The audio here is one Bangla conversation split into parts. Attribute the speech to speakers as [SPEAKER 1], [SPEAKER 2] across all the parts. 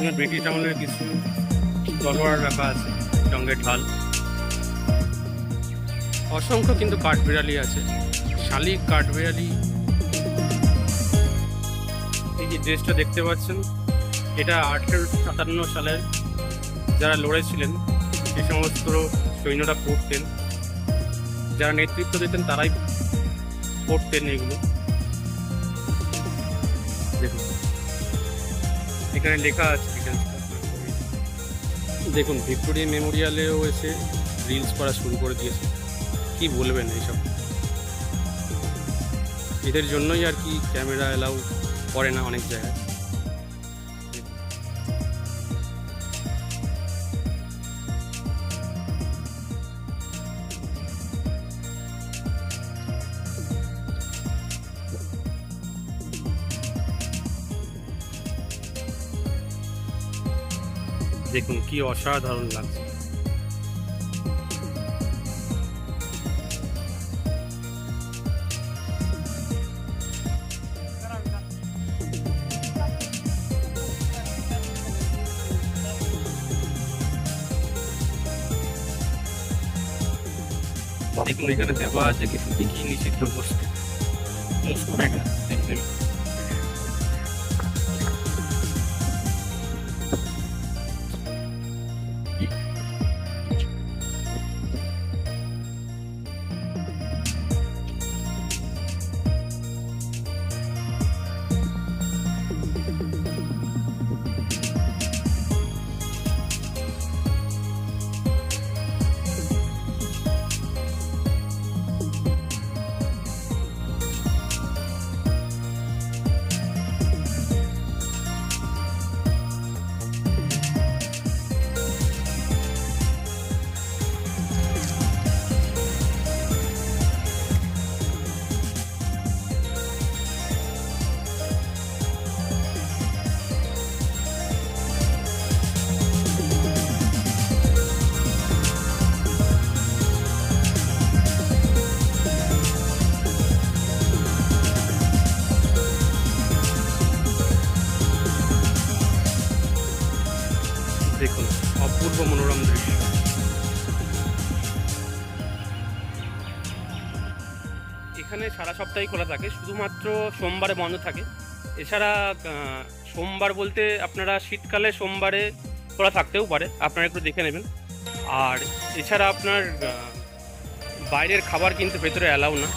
[SPEAKER 1] এখানে ব্রিটিশ আমলের কিছু তলোয়ার রাখা আছে, জঙ্গের ঢাল। অসংখ্য কিন্তু কাঠবিড়ালি আছে, শালিক কাঠবিড়ালি। এই যে ড্রেসটা দেখতে পাচ্ছেন, এটা 1857 সালে যারা লড়েছিলেন সে সমস্ত সৈন্যরা পড়তেন, যারা নেতৃত্ব দিতেন তারাই পড়তেন এগুলো। দেখুন এখানে লেখা আছে, দেখুন ভিক্টোরিয়া মেমোরিয়ালেও এসে রিলস করা শুরু করে দিয়েছে। কি বলবেন এইসব, এদের জন্যই আর কি ক্যামেরা অ্যালাউ করে না অনেক জায়গায়। দেখুন কি অসাধারণ লাগছে। দেখুন এখানে দেওয়া আছে কি কি নিষিদ্ধ বস্তু। দেখুন অপূর্ব মনোরম দৃশ্য। এখানে সারা সপ্তাহে খোলা থাকে, শুধুমাত্র সোমবারে বন্ধ থাকে। এছাড়া সোমবার বলতে আপনারা শীতকালে সোমবারে খোলা থাকতেও পারে, আপনারা একটু দেখে নেবেন। আর এছাড়া আপনার বাইরের খাবার কিন্তু ভেতরে অ্যালাউ না,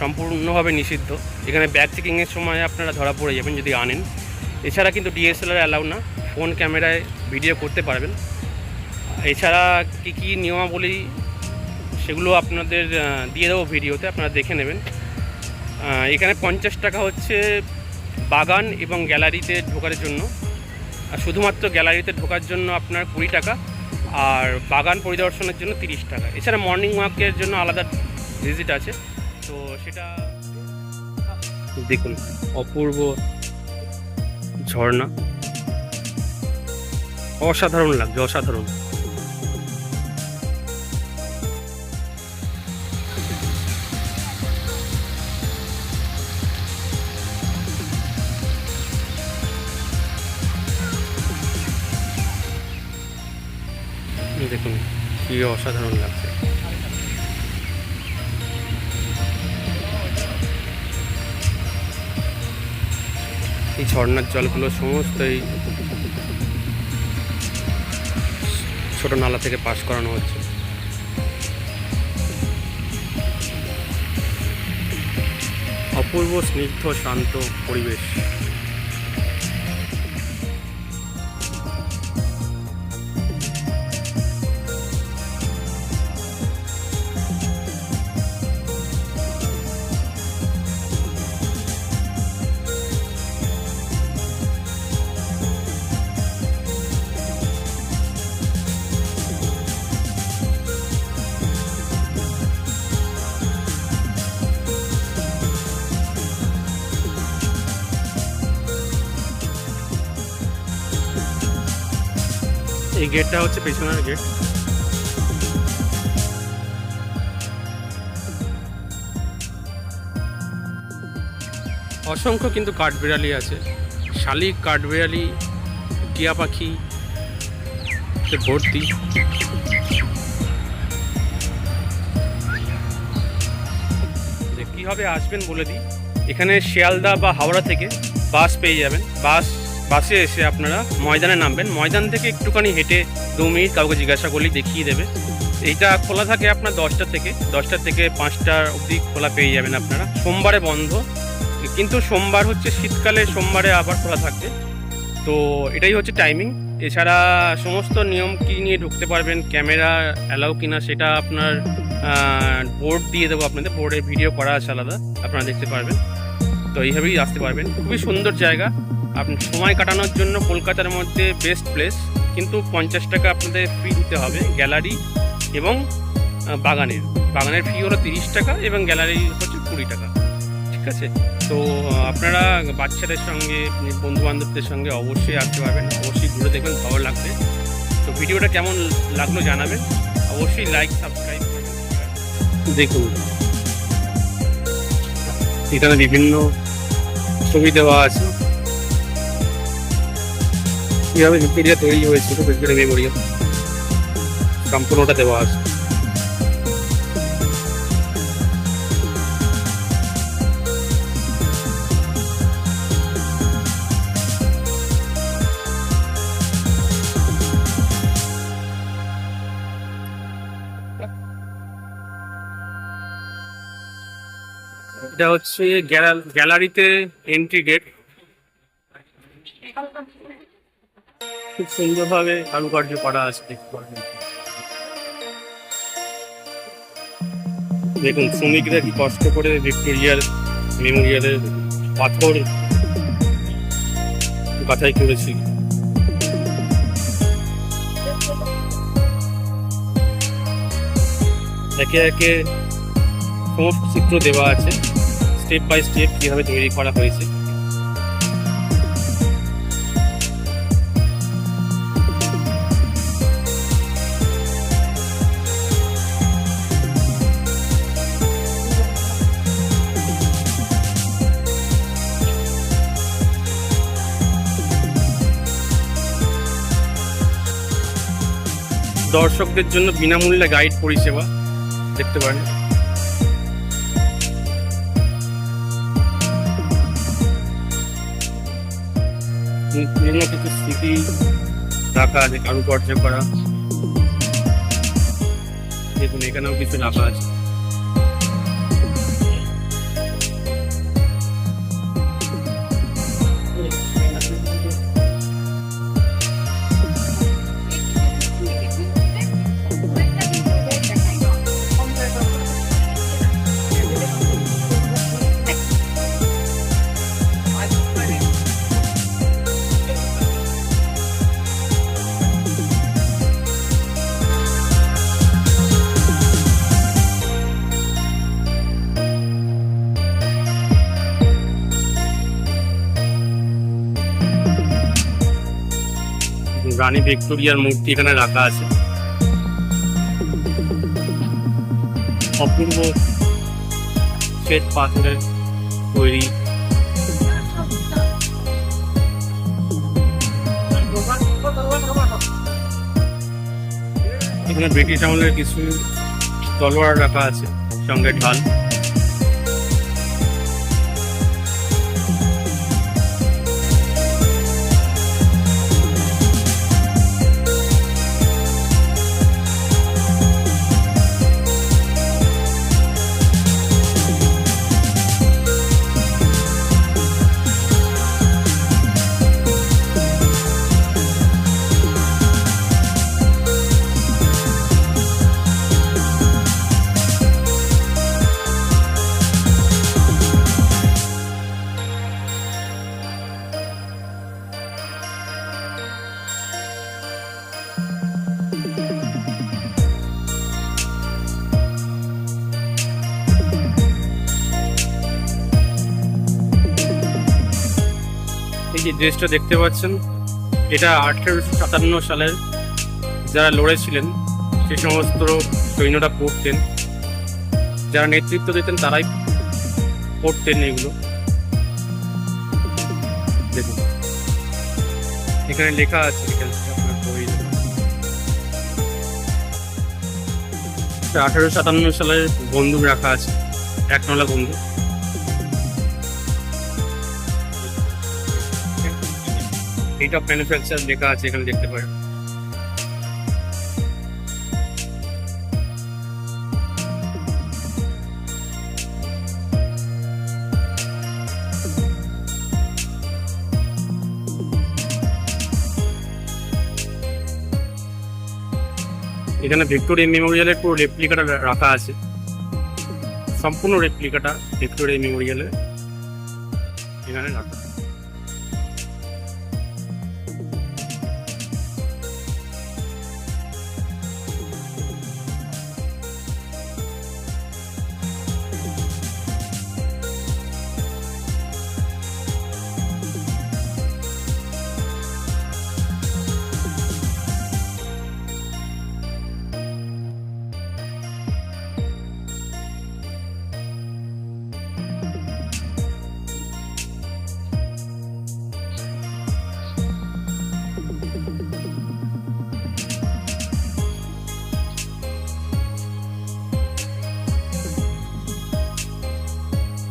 [SPEAKER 1] সম্পূর্ণভাবে নিষিদ্ধ। এখানে ব্যাগ চেকিংয়ের সময় আপনারা ধরা পড়ে যাবেন যদি আনেন। এছাড়া কিন্তু ডিএসএলআর অ্যালাউ না, ফোন ক্যামেরায় ভিডিও করতে পারবেন। এছাড়া কী কী নিয়মাবলী সেগুলো আপনাদের দিয়ে দেবো ভিডিওতে, আপনারা দেখে নেবেন। এখানে 50 টাকা হচ্ছে বাগান এবং গ্যালারিতে ঢোকার জন্য, আর শুধুমাত্র গ্যালারিতে ঢোকার জন্য আপনার 20 টাকা, আর বাগান পরিদর্শনের জন্য 30 টাকা। এছাড়া মর্নিং ওয়াকের জন্য আলাদা ভিজিট আছে, তো সেটা দেখুন। অপূর্ব ঝর্ণা, অসাধারণ লাগছে, অসাধারণ। দেখুন কি অসাধারণ লাগছে। এই ঝর্ণার জলগুলো সমস্তই ছোট নালা থেকে পাস করানো হচ্ছে। অপূর্ব স্নিগ্ধ শান্ত পরিবেশ। এই গেটটা হচ্ছে পেছনের গেট। অসংখ্য কিন্তু কাঠবিড়ালি আছে, শালিক কাঠবিড়ালি টিয়া পাখি ভর্তি। কীভাবে আসবেন বলে দিই, এখানে শিয়ালদা বা হাওড়া থেকে বাস পেয়ে যাবেন। বাসে এসে আপনারা ময়দানে নামবেন, ময়দান থেকে একটুখানি হেঁটে 2 মিনিট কাউকে জিজ্ঞাসা করলেই দেখিয়ে দেবে। এইটা খোলা থাকে আপনার 10টা থেকে 5টা অবধি খোলা পেয়ে যাবেন আপনারা। সোমবারে বন্ধ, কিন্তু সোমবার হচ্ছে শীতকালে, সোমবারে আবার খোলা থাকবে। তো এটাই হচ্ছে টাইমিং। এছাড়া সমস্ত নিয়ম কি নিয়ে ঢুকতে পারবেন, ক্যামেরা অ্যালাউ কিনা সেটা আপনার বোর্ড দিয়ে দেবো আপনাদের, বোর্ডে ভিডিও করা আছে আলাদা, আপনারা দেখতে পারবেন। তো এইভাবেই আসতে পারবেন। খুবই সুন্দর জায়গা, আপনি সময় কাটানোর জন্য কলকাতার মধ্যে বেস্ট প্লেস। কিন্তু 50 টাকা আপনাদের ফি দিতে হবে গ্যালারি এবং বাগানের ফি হলো 30 টাকা এবং গ্যালারি হচ্ছে 20 টাকা, ঠিক আছে? তো আপনারা বাচ্চাদের সঙ্গে, বন্ধুবান্ধবদের সঙ্গে অবশ্যই আসতে পারবেন, অবশ্যই ঘুরে দেখবেন, ভালো লাগবে। তো ভিডিওটা কেমন লাগলো জানাবেন, অবশ্যই লাইক সাবস্ক্রাইব করবেন। দেখুন এখানে বিভিন্ন ছবি দেওয়া আছে, কীভাবে ভিক্টোরিয়া তৈরি হয়েছিল, ভিক্টোরিয়া মেমোরিয়াল সম্পূর্ণটা দেওয়া আছে। এটা হচ্ছে গ্যালারিতে এন্ট্রি গেট, খুব সুন্দরভাবে কারুকার্য করা আছে, দেখতে পারবেন। দেখুন শ্রমিকরা কি কষ্ট করে ভিক্টোরিয়ার মেমোরিয়ালের পাথর বাছাই করেছি। একে একে সমস্ত চিত্র দেওয়া আছে, স্টেপ বাই স্টেপ কীভাবে তৈরি করা হয়েছে। দর্শকদের জন্য বিনামূল্যে গাইড পরিষেবা দেখতে পারেন। পুরোনো কিছু স্মৃতি রাখা আছে, কারুকার্য করা। দেখুন এখানেও কিছু রাখা আছে। রানী ভিক্টোরিয়ার মূর্তি এখানে রাখা আছে, অপূর্ব শ্বেত পাথরের তৈরি। এখানে ব্রিটিশ আমলের কিছু তলোয়ার রাখা আছে, সঙ্গে ঢাল। এই যে ড্রেসটা দেখতে পাচ্ছেন, এটা 1857 সালের যারা লড়েছিলেন সে সমস্ত সৈন্যরা পরতেন, যারা নেতৃত্ব দিতেন তারাই পরতেন এগুলো। দেখুন এখানে লেখা আছে ডিটেলস আপনার বই। 1857 সালের বন্দুক রাখা আছে, একনলা বন্দুক। ডেট অফ ম্যানুফ্যাকচার লেখা আছে এখানে দেখতে পারেন। এখানে ভিক্টোরিয়া মেমোরিয়ালের পুরো রেপ্লিকাটা রাখা আছে, সম্পূর্ণ রেপ্লিকাটা ভিক্টোরিয়া মেমোরিয়ালে এখানে রাখা।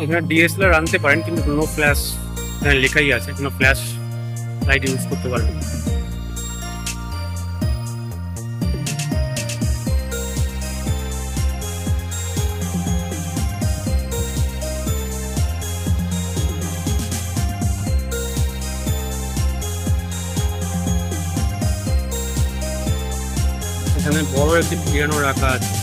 [SPEAKER 1] এখানে ডিএসএলআর আনতে পারেন, কিন্তু নো ফ্ল্যাশ এখানে লেখাই আছে, কোনো ফ্ল্যাশ লাইট ইউজ করতে পারবেন। এখানে বড় একটি পিয়ানো রাখা আছে।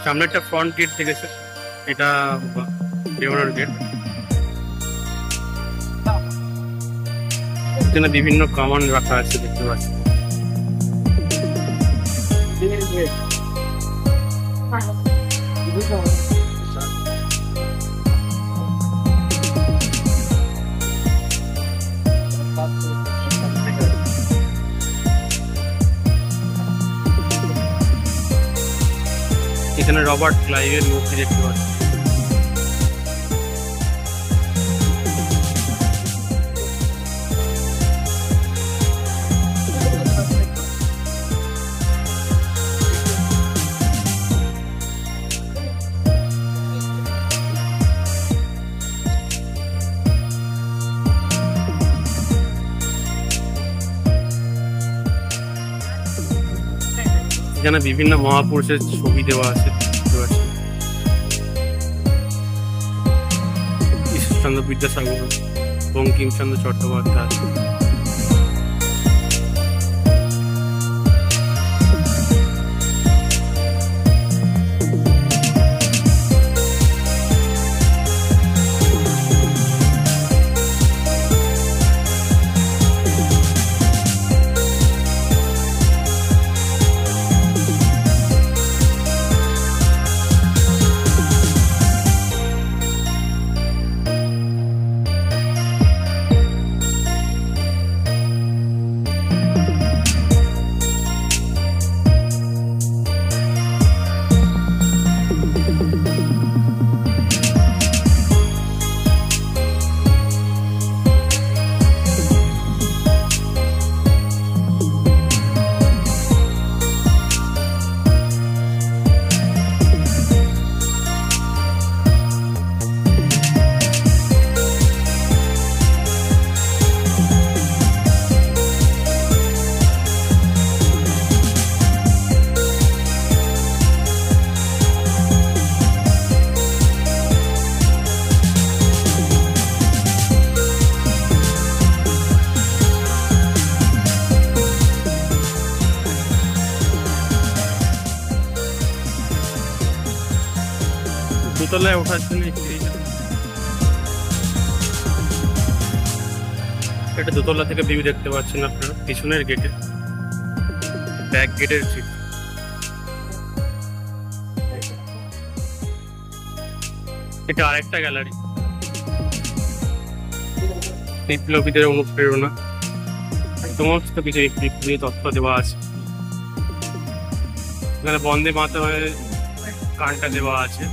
[SPEAKER 1] সামনে একটা ফ্রন্ট গেট দেখেছে, এটা বেরোনোর গেট। এখানে বিভিন্ন কামান রাখা আছে দেখতে পাচ্ছি। এখানে রবার্ট ক্লাইভের মূর্তি দেখতে পাচ্ছি। এখানে বিভিন্ন মহাপুরুষের ছবি দেওয়া আছে, ঈশ্বরচন্দ্র বিদ্যাসাগর, বঙ্কিমচন্দ্র চট্টোপাধ্যায়। দোতলায় ওঠার জন্য এটা দোতলা থেকে ভিউ দেখতে পাচ্ছেন আপনারা, পিছনের গেটে, ব্যাক গেটের ঠিক। এটা আরেকটা গ্যালারি। বিপ্লবীদের অনুপ্রেরণা সমস্ত কিছু এই তথ্য দেওয়া আছে। এখানে বন্দে মাতরমের গানটা দেওয়া আছে।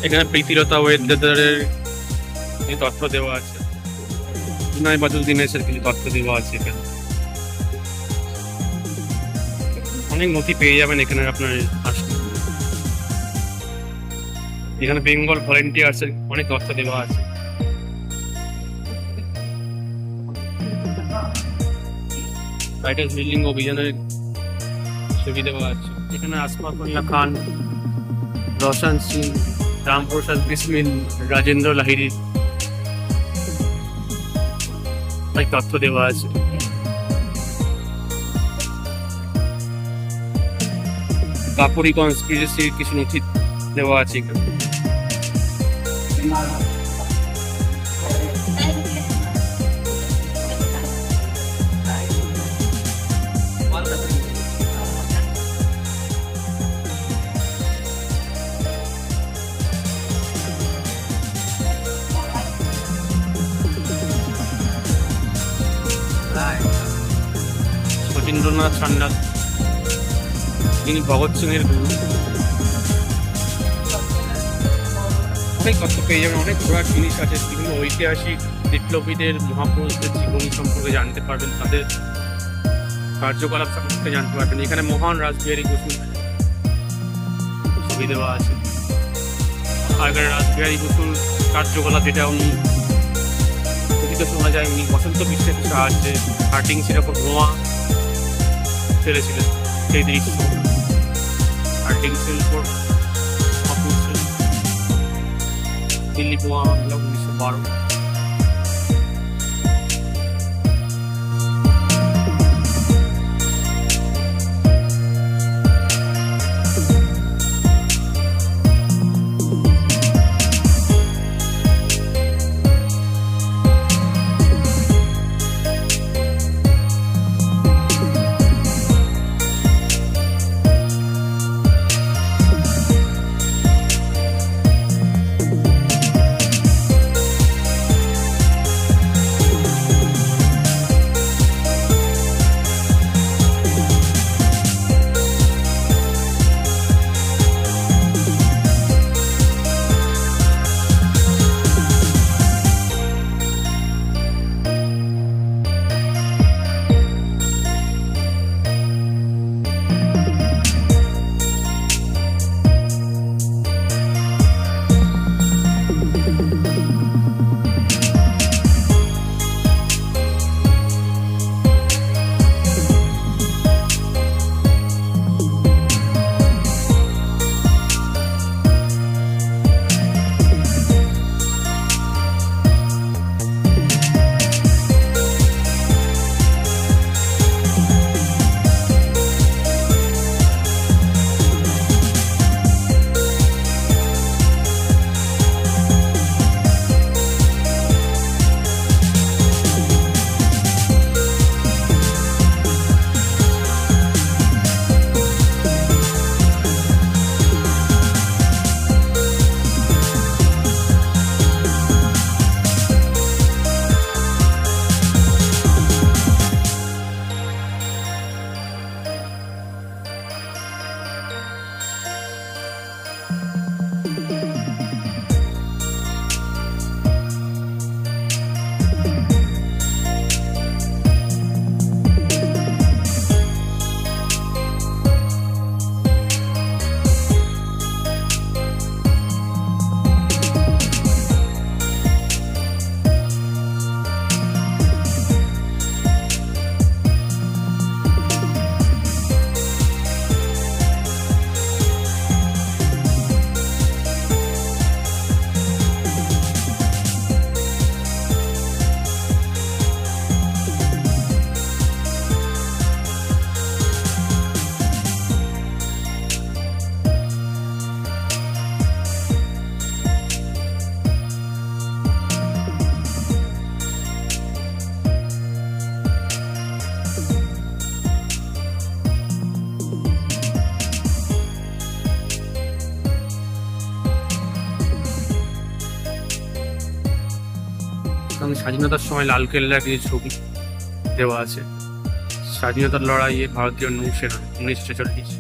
[SPEAKER 1] এখানে প্রীতিলতা ওয়েদারের তথ্য দেওয়া আছে। বিনয় বাদুদ্দিনের কিছু তথ্য দেওয়া আছে। এখানে অনেক নথি পেয়ে যাবেন এখানে আপনার আসলে। এখানে বেঙ্গল ভলেন্টিয়ার্সের অনেক তথ্য দেওয়া আছে। রাইটার্স বিল্ডিং অভিযানের ছবি দেওয়া আছে। এখানে আসফাকুল্লাহ খান, রোশন সিং, রামপ্রসাদ বিসমিল, রাজেন্দ্র লাহিড়ির অনেক তথ্য দেওয়া আছে। কাপুরি কনস্পিরেসির কিছু নথি দেওয়া আছে এখানে। সতীন্দ্রনাথ সান্যাল, তিনি ভগৎ সিং এর গুরু। অনেক তথ্য পেয়ে যাবেন, অনেক ঘোরার জিনিস আছে। বিভিন্ন ঐতিহাসিক বিপ্লবীদের, মহাপুরুষদের জীবনী সম্পর্কে জানতে পারবেন, তাদের কার্যকলাপ সম্পর্কে জানতে পারবেন। এখানে মহান রাসবিহারী বসুর ছবি দেওয়া আছে। আগের রাসবিহারী বসুর কার্যকলাপ, যেটা উনি কথিত শোনা যায় উনি বসন্ত বিশ্বের সাহায্যে হার্ডিংসের ওপর বোমা ফেলেছিলেন, সেই দৃশ্য। হার্ডিংসের উপর দিল্লি বোমা হামলা 1912। এখানে স্বাধীনতার সময় লালকেল্লার কিছু ছবি দেওয়া আছে। স্বাধীনতার লড়াইয়ে ভারতীয় নৌসেনা 1946।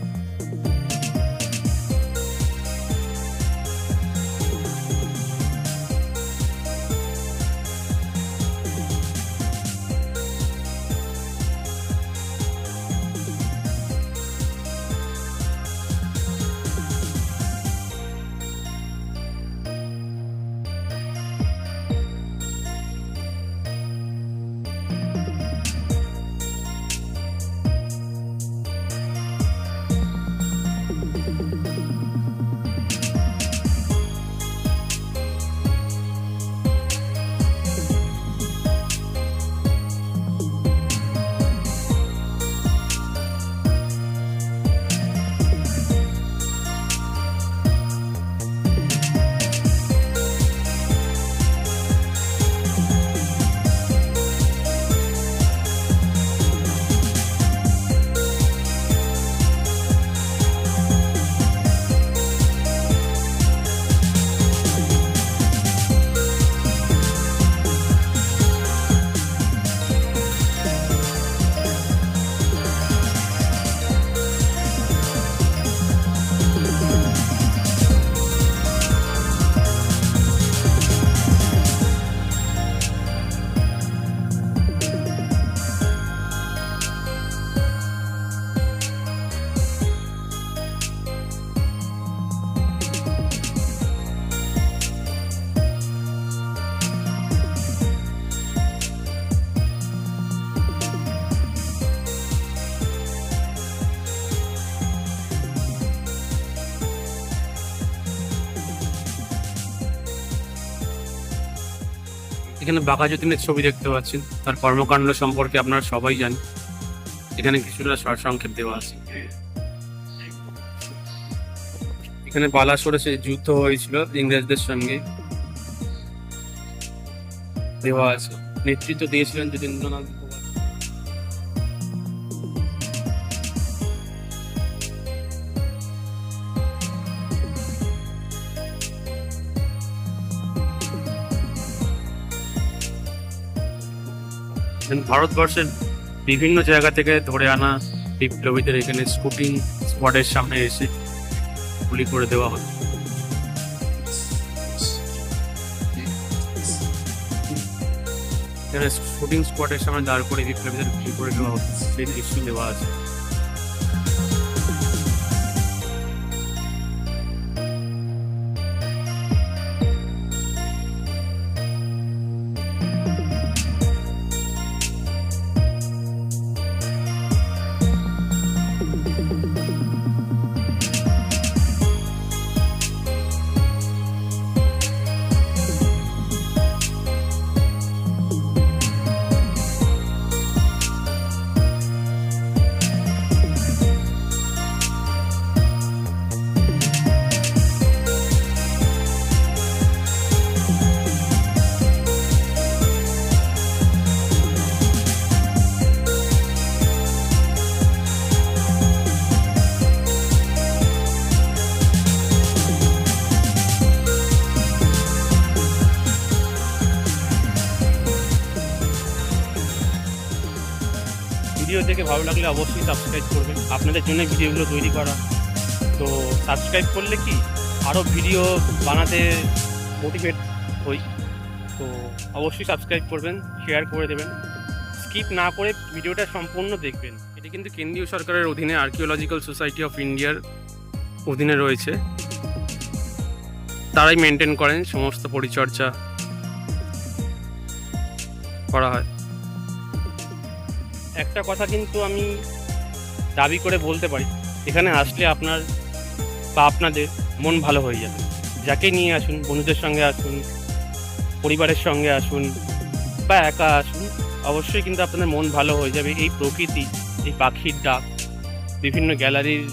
[SPEAKER 1] এখানে বাঘা যতীনের ছবি দেখতে পাচ্ছেন, তার কর্মকাণ্ড সম্পর্কে আপনারা সবাই জানেন। এখানে কিছুটা সারসংক্ষেপ দেওয়া আছে। এখানে বালাসোরে সে যুদ্ধ হয়েছিল ইংরেজদের সঙ্গে, দেওয়া আছে। নেতৃত্ব দিয়েছিলেন যতীন্দ্রনাথ। ভারতবর্ষের বিভিন্ন জায়গা থেকে ধরে আনা বিপ্লবীদের এখানে শুটিং স্পটের সামনে এসে গুলি করে দেওয়া হয়। এখানে শুটিং স্পটের সামনে দাঁড় করে বিপ্লবীদের গুলি করে দেওয়া হয়, সেই দৃশ্য দেওয়া আছে। ভিডিও দেখে ভালো লাগলে অবশ্যই সাবস্ক্রাইব করবেন, আপনাদের জন্য ভিডিওগুলো তৈরি করা। তো সাবস্ক্রাইব করলে কি আরও ভিডিও বানাতে মোটিভেট হই। তো অবশ্যই সাবস্ক্রাইব করবেন, শেয়ার করে দেবেন, স্কিপ না করে ভিডিওটা সম্পূর্ণ দেখবেন। এটি কিন্তু কেন্দ্রীয় সরকারের অধীনে আর্কিওলজিক্যাল সোসাইটি অফ ইন্ডিয়ার অধীনে রয়েছে। তারাই মেনটেন করেন, সমস্ত পরিচর্যা করা হয়। একটা কথা কিন্তু আমি দাবি করে বলতে পারি, এখানে আসলে আপনার বা আপনাদের মন ভালো হয়ে যাবে। যাকে নিয়ে আসুন, বন্ধুদের সঙ্গে আসুন, পরিবারের সঙ্গে আসুন বা একা আসুন, অবশ্যই কিন্তু আপনাদের মন ভালো হয়ে যাবে। এই প্রকৃতি, এই পাখির ডাক, বিভিন্ন গ্যালারির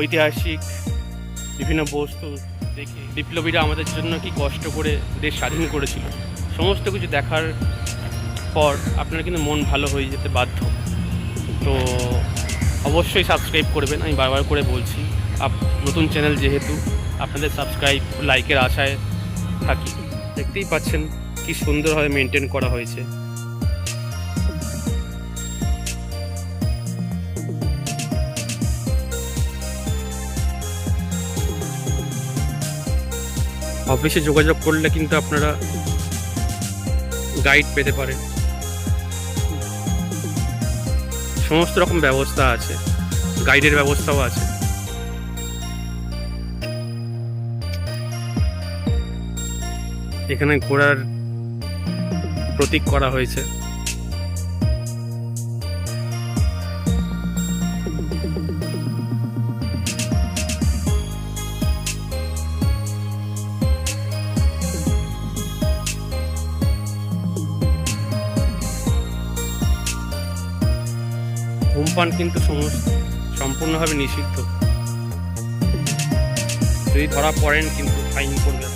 [SPEAKER 1] ঐতিহাসিক বিভিন্ন বস্তু দেখে বিপ্লবীরা আমাদের জন্য কি কষ্ট করে দেশ স্বাধীন করেছিল, সমস্ত কিছু দেখার পর আপনার কিন্তু মন ভালো হয়ে যেতে বাধ্য। তো অবশ্যই সাবস্ক্রাইব করবেন, আমি বারবার করে বলছি। নতুন চ্যানেল যেহেতু আপনাদের সাবস্ক্রাইব লাইকের আশায় থাকি। দেখতেই পাচ্ছেন কি সুন্দরভাবে মেনটেন করা হয়েছে। অফিসে যোগাযোগ করলে কিন্তু আপনারা গাইড পেতে পারেন, সমস্ত রকম ব্যবস্থা আছে, গাইডের ব্যবস্থাও আছে। এখানে ঘোড়ার প্রতীক করা হয়েছে। ধূমপান কিন্তু সম্পূর্ণভাবে নিষিদ্ধ। যদি ধরা পড়েন কিন্তু ফাইন করবে।